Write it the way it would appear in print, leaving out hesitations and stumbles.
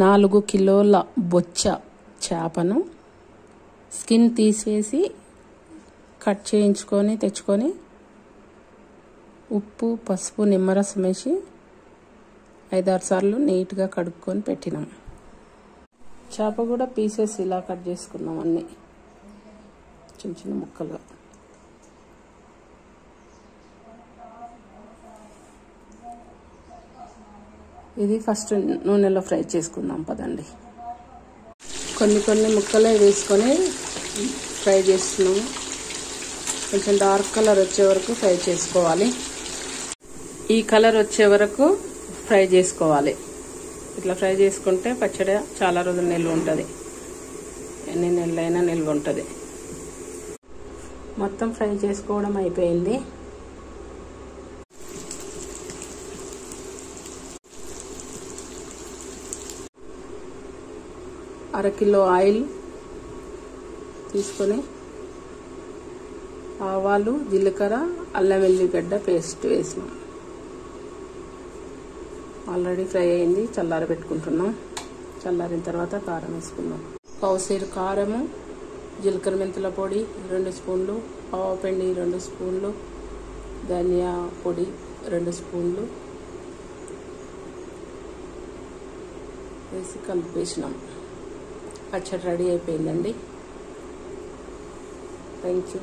4 కిలోల బొచ్చ చేపను స్కిన్ తీసేసి కట్ చేయించుకొని తెచ్చుకొని ఉప్పు పసుపు నిమ్మరసం వేసి 5-6 సార్లు నీట్గా కడుక్కొని పెట్టినాం. చేప కూడా పీసెస్ ఇలా కట్ చేసుకున్నాం, అన్నీ చిన్న చిన్న ముక్కలుగా. ఇది ఫస్ట్ నూనెలో ఫ్రై చేసుకుందాం పదండి. కొన్ని ముక్కలే వేసుకొని ఫ్రై చేస్తున్నాము. కొంచెం డార్క్ కలర్ వచ్చే వరకు ఫ్రై చేసుకోవాలి. ఈ కలర్ వచ్చే వరకు ఫ్రై చేసుకోవాలి. ఇట్లా ఫ్రై చేసుకుంటే పచ్చడి చాలా రోజులు నిల్వ ఉంటుంది, ఎన్ని నెలలైనా నిల్వ ఉంటుంది. మొత్తం ఫ్రై చేసుకోవడం అయిపోయింది. అరకిలో ఆయిల్ తీసుకొని ఆవాలు, జీలకర్ర, అల్లం వెల్లిగడ్డ పేస్ట్ వేసినాం. ఆల్రెడీ ఫ్రై అయింది, చల్లార పెట్టుకుంటున్నాం. చల్లారిన తర్వాత కారం వేసుకుందాం. పావుసేరు కారము, జీలకర్ర మెంతుల పొడి 2 స్పూన్లు, ఆవపిండి 2 స్పూన్లు, ధనియా పొడి 2 స్పూన్లు వేసి కలిపేసినాం. పచ్చడి రెడీ అయిపోయిందండి. Thank you.